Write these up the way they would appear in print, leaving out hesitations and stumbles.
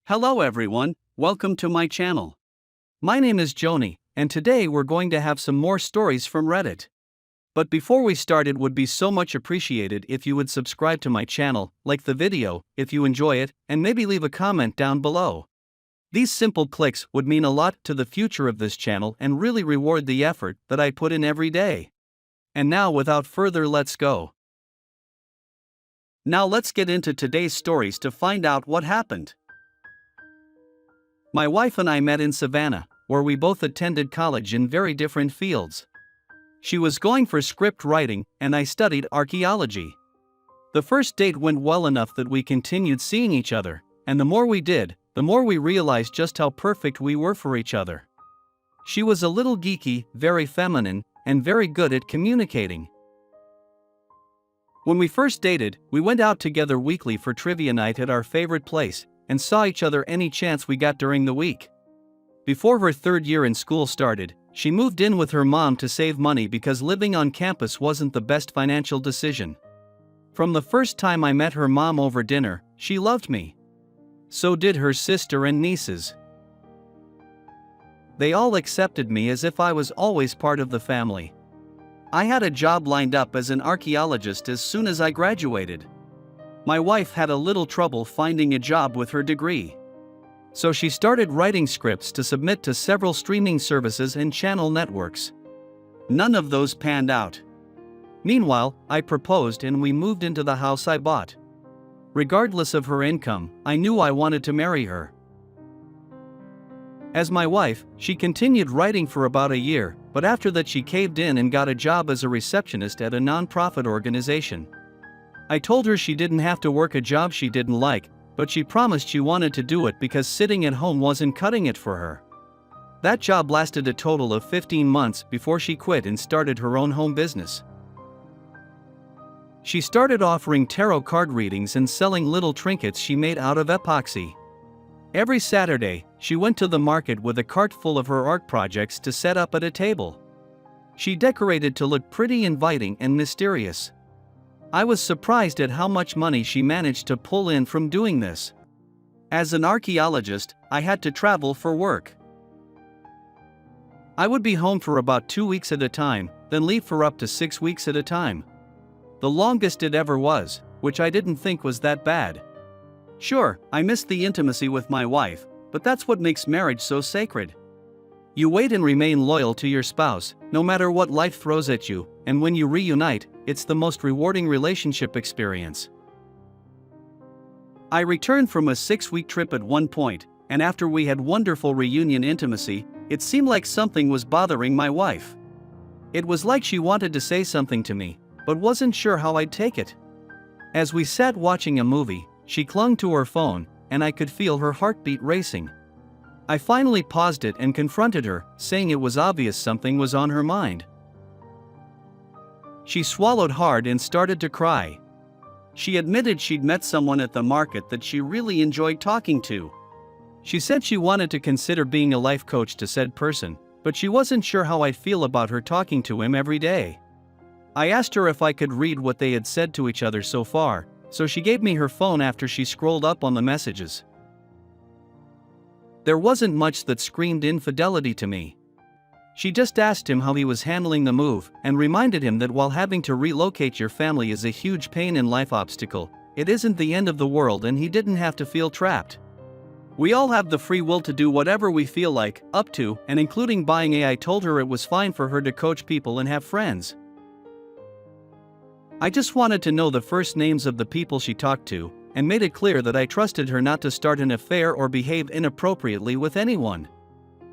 Hello everyone, welcome to my channel. My name is Xony, and today we're going to have some more stories from Reddit. But before we start, it would be so much appreciated if you would subscribe to my channel, like the video if you enjoy it, and maybe leave a comment down below. These simple clicks would mean a lot to the future of this channel and really reward the effort that I put in every day. And now without further, let's go. Now let's get into today's stories to find out what happened. My wife and I met in Savannah, where we both attended college in very different fields. She was going for script writing, and I studied archaeology. The first date went well enough that we continued seeing each other, and the more we did, the more we realized just how perfect we were for each other. She was a little geeky, very feminine, and very good at communicating. When we first dated, we went out together weekly for trivia night at our favorite place, and saw each other any chance we got during the week. Before her third year in school started, she moved in with her mom to save money because living on campus wasn't the best financial decision. From the first time I met her mom over dinner, she loved me. So did her sister and nieces. They all accepted me as if I was always part of the family. I had a job lined up as an archaeologist as soon as I graduated. My wife had a little trouble finding a job with her degree. So she started writing scripts to submit to several streaming services and channel networks. None of those panned out. Meanwhile, I proposed and we moved into the house I bought. Regardless of her income, I knew I wanted to marry her. As my wife, she continued writing for about a year, but after that she caved in and got a job as a receptionist at a non-profit organization. I told her she didn't have to work a job she didn't like, but she promised she wanted to do it because sitting at home wasn't cutting it for her. That job lasted a total of 15 months before she quit and started her own home business. She started offering tarot card readings and selling little trinkets she made out of epoxy. Every Saturday, she went to the market with a cart full of her art projects to set up at a table. She decorated to look pretty inviting and mysterious. I was surprised at how much money she managed to pull in from doing this. As an archaeologist, I had to travel for work. I would be home for about 2 weeks at a time, then leave for up to 6 weeks at a time. The longest it ever was, which I didn't think was that bad. Sure, I missed the intimacy with my wife, but that's what makes marriage so sacred. You wait and remain loyal to your spouse, no matter what life throws at you, and when you reunite, it's the most rewarding relationship experience. I returned from a 6-week trip at one point, and after we had wonderful reunion intimacy, it seemed like something was bothering my wife. It was like she wanted to say something to me, but wasn't sure how I'd take it. As we sat watching a movie, she clung to her phone, and I could feel her heartbeat racing. I finally paused it and confronted her, saying it was obvious something was on her mind. She swallowed hard and started to cry. She admitted she'd met someone at the market that she really enjoyed talking to. She said she wanted to consider being a life coach to said person, but she wasn't sure how I'd feel about her talking to him every day. I asked her if I could read what they had said to each other so far, so she gave me her phone after she scrolled up on the messages. There wasn't much that screamed infidelity to me. She just asked him how he was handling the move, and reminded him that while having to relocate your family is a huge pain in life obstacle, it isn't the end of the world and he didn't have to feel trapped. We all have the free will to do whatever we feel like, up to, and including buying AI. I told her it was fine for her to coach people and have friends. I just wanted to know the first names of the people she talked to, and made it clear that I trusted her not to start an affair or behave inappropriately with anyone.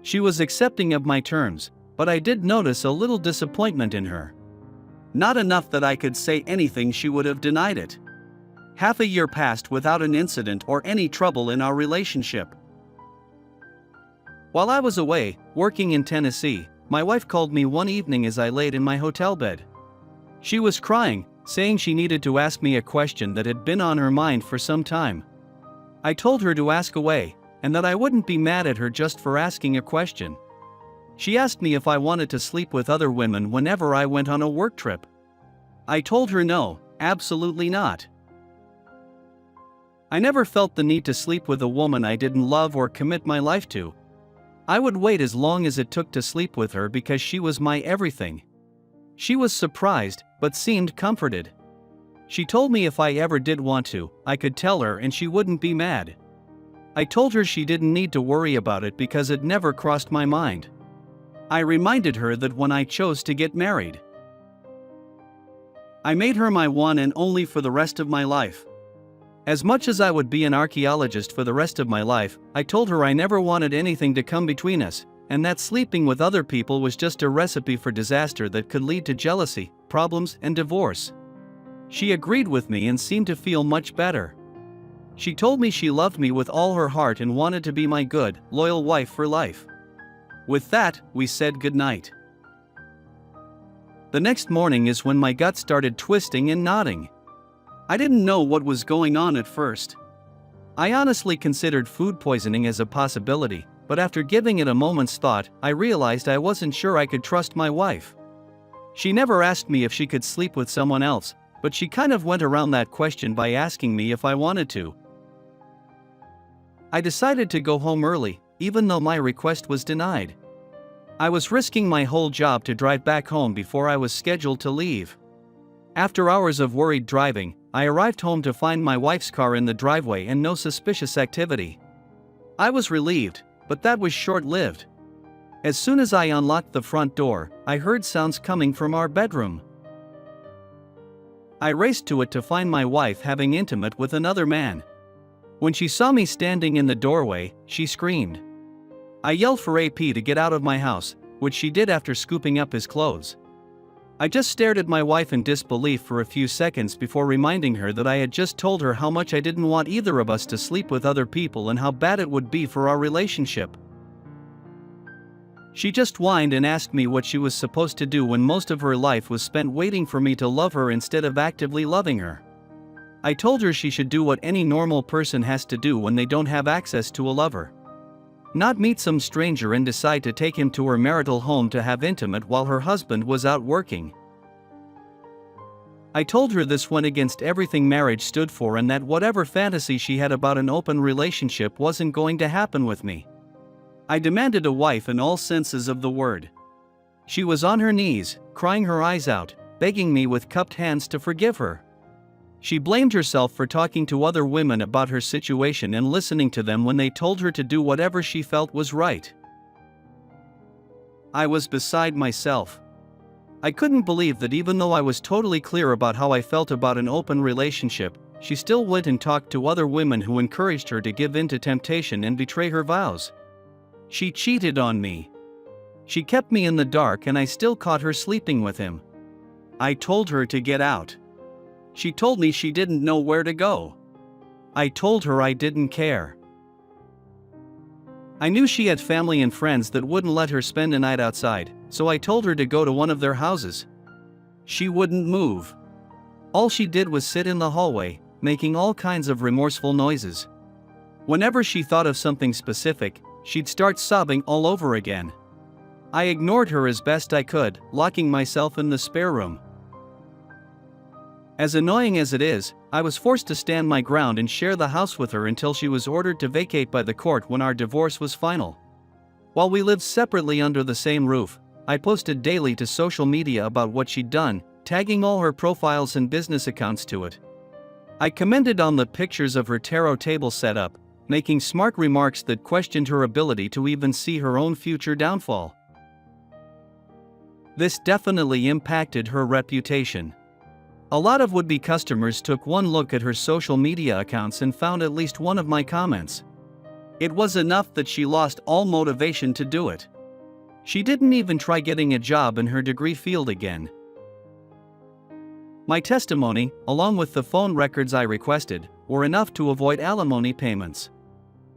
She was accepting of my terms, but I did notice a little disappointment in her. Not enough that I could say anything she would have denied it. Half a year passed without an incident or any trouble in our relationship. While I was away, working in Tennessee, my wife called me one evening as I laid in my hotel bed. She was crying, saying she needed to ask me a question that had been on her mind for some time. I told her to ask away, and that I wouldn't be mad at her just for asking a question. She asked me if I wanted to sleep with other women whenever I went on a work trip. I told her no, absolutely not. I never felt the need to sleep with a woman I didn't love or commit my life to. I would wait as long as it took to sleep with her because she was my everything. She was surprised, but seemed comforted. She told me if I ever did want to, I could tell her and she wouldn't be mad. I told her she didn't need to worry about it because it never crossed my mind. I reminded her that when I chose to get married, I made her my one and only for the rest of my life. As much as I would be an archaeologist for the rest of my life, I told her I never wanted anything to come between us, and that sleeping with other people was just a recipe for disaster that could lead to jealousy, problems, and divorce. She agreed with me and seemed to feel much better. She told me she loved me with all her heart and wanted to be my good, loyal wife for life. With that, we said goodnight. The next morning is when my gut started twisting and knotting. I didn't know what was going on at first. I honestly considered food poisoning as a possibility, but after giving it a moment's thought, I realized I wasn't sure I could trust my wife. She never asked me if she could sleep with someone else, but she kind of went around that question by asking me if I wanted to. I decided to go home early, even though my request was denied. I was risking my whole job to drive back home before I was scheduled to leave. After hours of worried driving, I arrived home to find my wife's car in the driveway and no suspicious activity. I was relieved, but that was short-lived. As soon as I unlocked the front door, I heard sounds coming from our bedroom. I raced to it to find my wife having intimate with another man. When she saw me standing in the doorway, she screamed. I yelled for AP to get out of my house, which she did after scooping up his clothes. I just stared at my wife in disbelief for a few seconds before reminding her that I had just told her how much I didn't want either of us to sleep with other people and how bad it would be for our relationship. She just whined and asked me what she was supposed to do when most of her life was spent waiting for me to love her instead of actively loving her. I told her she should do what any normal person has to do when they don't have access to a lover. Not meet some stranger and decide to take him to her marital home to have intimate while her husband was out working. I told her this went against everything marriage stood for and that whatever fantasy she had about an open relationship wasn't going to happen with me. I demanded a wife in all senses of the word. She was on her knees, crying her eyes out, begging me with cupped hands to forgive her. She blamed herself for talking to other women about her situation and listening to them when they told her to do whatever she felt was right. I was beside myself. I couldn't believe that even though I was totally clear about how I felt about an open relationship, she still went and talked to other women who encouraged her to give in to temptation and betray her vows. She cheated on me. She kept me in the dark and I still caught her sleeping with him. I told her to get out. She told me she didn't know where to go. I told her I didn't care. I knew she had family and friends that wouldn't let her spend a night outside, so I told her to go to one of their houses. She wouldn't move. All she did was sit in the hallway, making all kinds of remorseful noises. Whenever she thought of something specific, she'd start sobbing all over again. I ignored her as best I could, locking myself in the spare room. As annoying as it is, I was forced to stand my ground and share the house with her until she was ordered to vacate by the court when our divorce was final. While we lived separately under the same roof, I posted daily to social media about what she'd done, tagging all her profiles and business accounts to it. I commented on the pictures of her tarot table setup, making smart remarks that questioned her ability to even see her own future downfall. This definitely impacted her reputation. A lot of would-be customers took one look at her social media accounts and found at least one of my comments. It was enough that she lost all motivation to do it. She didn't even try getting a job in her degree field again. My testimony, along with the phone records I requested, were enough to avoid alimony payments.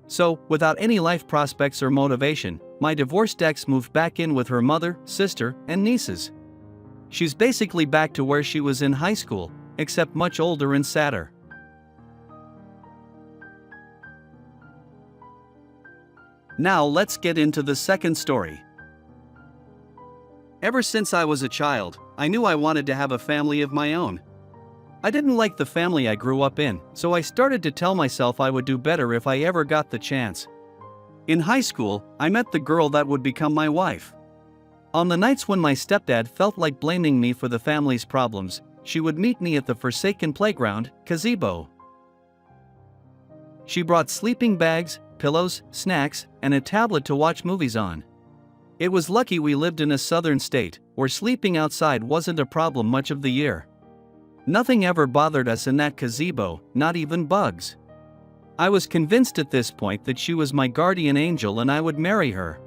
So, without any life prospects or motivation, my divorced ex moved back in with her mother, sister, and nieces. She's basically back to where she was in high school, except much older and sadder. Now let's get into the second story. Ever since I was a child, I knew I wanted to have a family of my own. I didn't like the family I grew up in, so I started to tell myself I would do better if I ever got the chance. In high school, I met the girl that would become my wife. On the nights when my stepdad felt like blaming me for the family's problems, she would meet me at the forsaken playground, gazebo. She brought sleeping bags, pillows, snacks, and a tablet to watch movies on. It was lucky we lived in a southern state, where sleeping outside wasn't a problem much of the year. Nothing ever bothered us in that gazebo, not even bugs. I was convinced at this point that she was my guardian angel and I would marry her.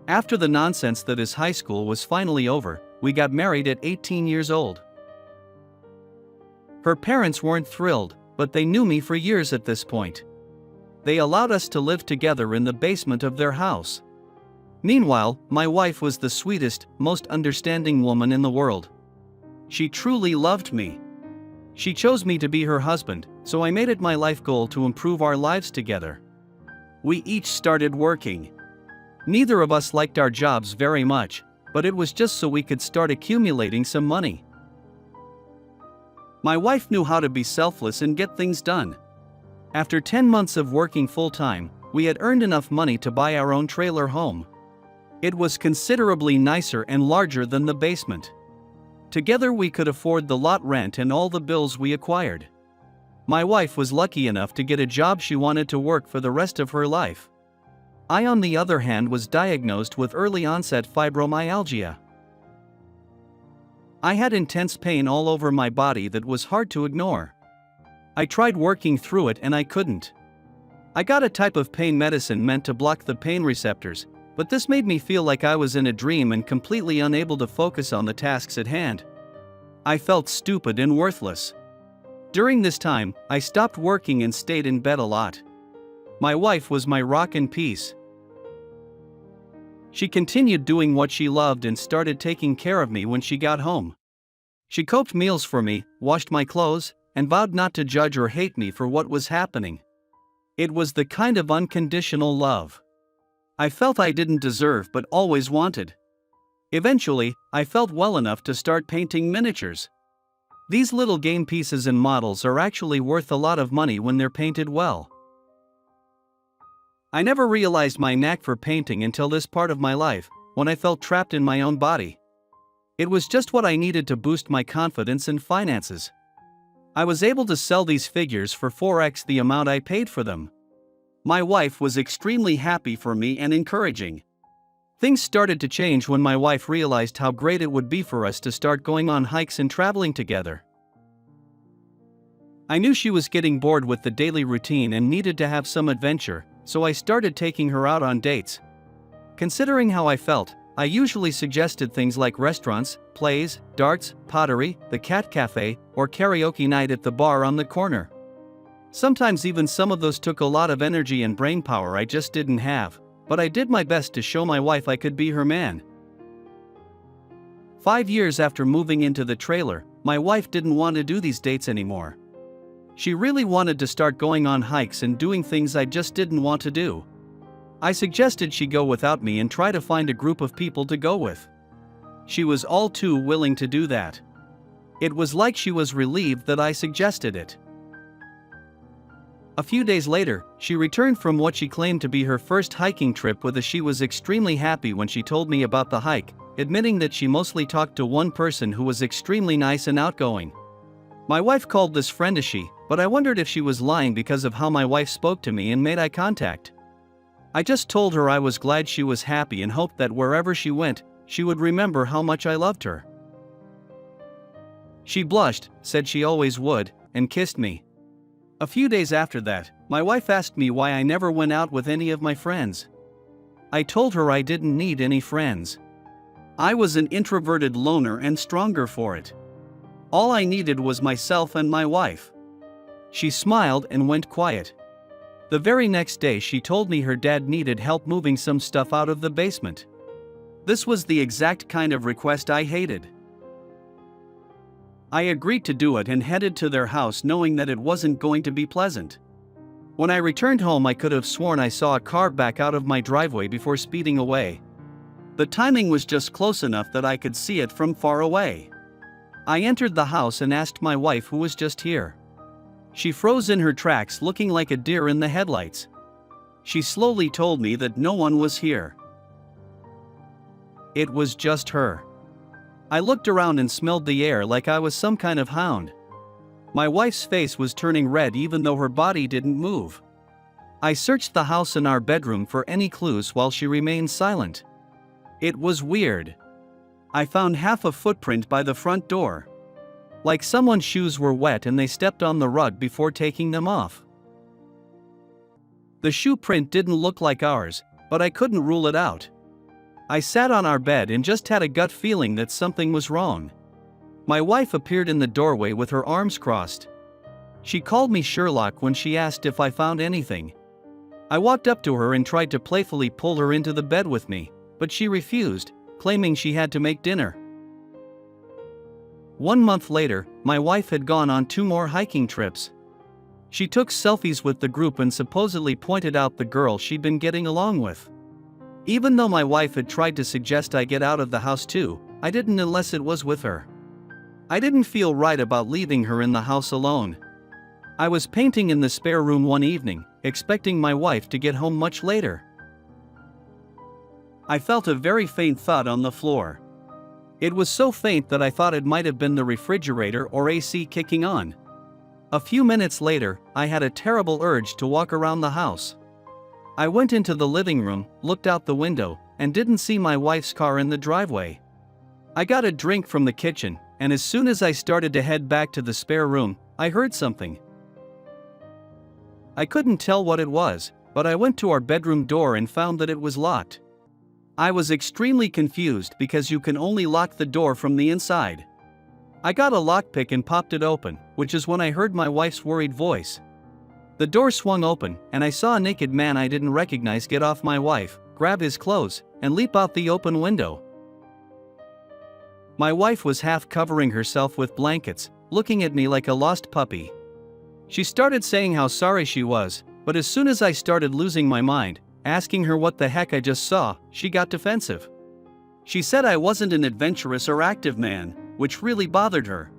After the nonsense that is high school was finally over, we got married at 18 years old. Her parents weren't thrilled, but they knew me for years at this point. They allowed us to live together in the basement of their house. Meanwhile, my wife was the sweetest, most understanding woman in the world. She truly loved me. She chose me to be her husband, so I made it my life goal to improve our lives together. We each started working. Neither of us liked our jobs very much, but it was just so we could start accumulating some money. My wife knew how to be selfless and get things done. After 10 months of working full-time, we had earned enough money to buy our own trailer home. It was considerably nicer and larger than the basement. Together we could afford the lot rent and all the bills we acquired. My wife was lucky enough to get a job she wanted to work for the rest of her life. I, on the other hand, was diagnosed with early onset fibromyalgia. I had intense pain all over my body that was hard to ignore. I tried working through it and I couldn't. I got a type of pain medicine meant to block the pain receptors, but this made me feel like I was in a dream and completely unable to focus on the tasks at hand. I felt stupid and worthless. During this time, I stopped working and stayed in bed a lot. My wife was my rock and peace. She continued doing what she loved and started taking care of me when she got home. She cooked meals for me, washed my clothes, and vowed not to judge or hate me for what was happening. It was the kind of unconditional love I felt I didn't deserve but always wanted. Eventually, I felt well enough to start painting miniatures. These little game pieces and models are actually worth a lot of money when they're painted well. I never realized my knack for painting until this part of my life, when I felt trapped in my own body. It was just what I needed to boost my confidence and finances. I was able to sell these figures for 4x the amount I paid for them. My wife was extremely happy for me and encouraging. Things started to change when my wife realized how great it would be for us to start going on hikes and traveling together. I knew she was getting bored with the daily routine and needed to have some adventure, so I started taking her out on dates. Considering how I felt, I usually suggested things like restaurants, plays, darts, pottery, the cat cafe, or karaoke night at the bar on the corner. Sometimes even some of those took a lot of energy and brain power I just didn't have, but I did my best to show my wife I could be her man. 5 years after moving into the trailer, my wife didn't want to do these dates anymore. She really wanted to start going on hikes and doing things I just didn't want to do. I suggested she go without me and try to find a group of people to go with. She was all too willing to do that. It was like she was relieved that I suggested it. A few days later, she returned from what she claimed to be her first hiking trip with us. She was extremely happy when she told me about the hike, admitting that she mostly talked to one person who was extremely nice and outgoing. My wife called this friend a she, but I wondered if she was lying because of how my wife spoke to me and made eye contact. I just told her I was glad she was happy and hoped that wherever she went, she would remember how much I loved her. She blushed, said she always would, and kissed me. A few days after that, my wife asked me why I never went out with any of my friends. I told her I didn't need any friends. I was an introverted loner and stronger for it. All I needed was myself and my wife. She smiled and went quiet. The very next day she told me her dad needed help moving some stuff out of the basement. This was the exact kind of request I hated. I agreed to do it and headed to their house knowing that it wasn't going to be pleasant. When I returned home I could have sworn I saw a car back out of my driveway before speeding away. The timing was just close enough that I could see it from far away. I entered the house and asked my wife who was just here. She froze in her tracks, looking like a deer in the headlights. She slowly told me that no one was here. It was just her. I looked around and smelled the air like I was some kind of hound. My wife's face was turning red even though her body didn't move. I searched the house and our bedroom for any clues while she remained silent. It was weird. I found half a footprint by the front door. Like someone's shoes were wet and they stepped on the rug before taking them off. The shoe print didn't look like ours, but I couldn't rule it out. I sat on our bed and just had a gut feeling that something was wrong. My wife appeared in the doorway with her arms crossed. She called me Sherlock when she asked if I found anything. I walked up to her and tried to playfully pull her into the bed with me, but she refused, claiming she had to make dinner. 1 month later, my wife had gone on 2 more hiking trips. She took selfies with the group and supposedly pointed out the girl she'd been getting along with. Even though my wife had tried to suggest I get out of the house too, I didn't unless it was with her. I didn't feel right about leaving her in the house alone. I was painting in the spare room one evening, expecting my wife to get home much later. I felt a very faint thud on the floor. It was so faint that I thought it might have been the refrigerator or AC kicking on. A few minutes later, I had a terrible urge to walk around the house. I went into the living room, looked out the window, and didn't see my wife's car in the driveway. I got a drink from the kitchen, and as soon as I started to head back to the spare room, I heard something. I couldn't tell what it was, but I went to our bedroom door and found that it was locked. I was extremely confused because you can only lock the door from the inside. I got a lockpick and popped it open, which is when I heard my wife's worried voice. The door swung open, and I saw a naked man I didn't recognize get off my wife, grab his clothes, and leap out the open window. My wife was half covering herself with blankets, looking at me like a lost puppy. She started saying how sorry she was, but as soon as I started losing my mind, asking her what the heck I just saw, she got defensive. She said I wasn't an adventurous or active man, which really bothered her.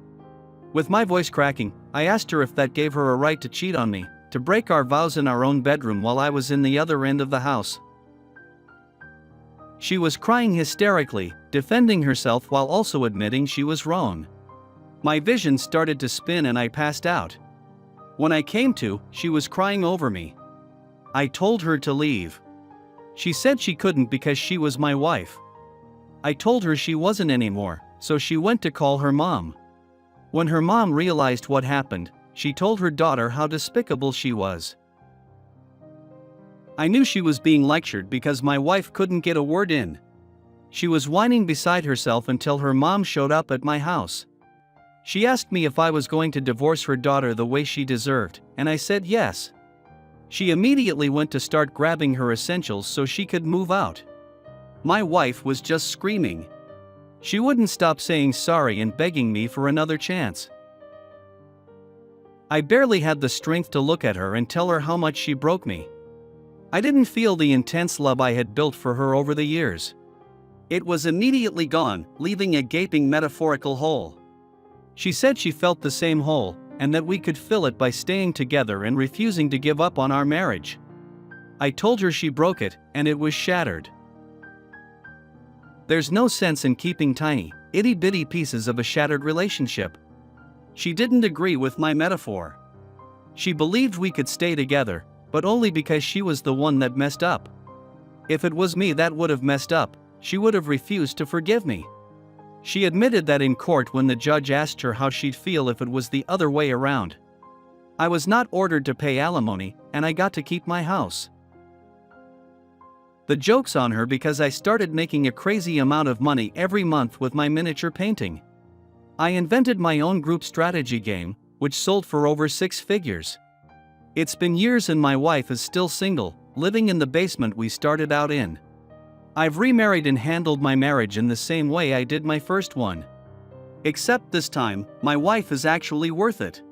With my voice cracking, I asked her if that gave her a right to cheat on me, to break our vows in our own bedroom while I was in the other end of the house. She was crying hysterically, defending herself while also admitting she was wrong. My vision started to spin and I passed out. When I came to, she was crying over me. I told her to leave. She said she couldn't because she was my wife. I told her she wasn't anymore, so she went to call her mom. When her mom realized what happened, she told her daughter how despicable she was. I knew she was being lectured because my wife couldn't get a word in. She was whining beside herself until her mom showed up at my house. She asked me if I was going to divorce her daughter the way she deserved, and I said yes. She immediately went to start grabbing her essentials so she could move out. My wife was just screaming. She wouldn't stop saying sorry and begging me for another chance. I barely had the strength to look at her and tell her how much she broke me. I didn't feel the intense love I had built for her over the years. It was immediately gone, leaving a gaping metaphorical hole. She said she felt the same hole, and that we could fill it by staying together and refusing to give up on our marriage. I told her she broke it, and it was shattered. There's no sense in keeping tiny, itty-bitty pieces of a shattered relationship. She didn't agree with my metaphor. She believed we could stay together, but only because she was the one that messed up. If it was me that would have messed up, she would have refused to forgive me. She admitted that in court when the judge asked her how she'd feel if it was the other way around. I was not ordered to pay alimony, and I got to keep my house. The joke's on her because I started making a crazy amount of money every month with my miniature painting. I invented my own group strategy game, which sold for over 6 figures. It's been years and my wife is still single, living in the basement we started out in. I've remarried and handled my marriage in the same way I did my first one. Except this time, my wife is actually worth it.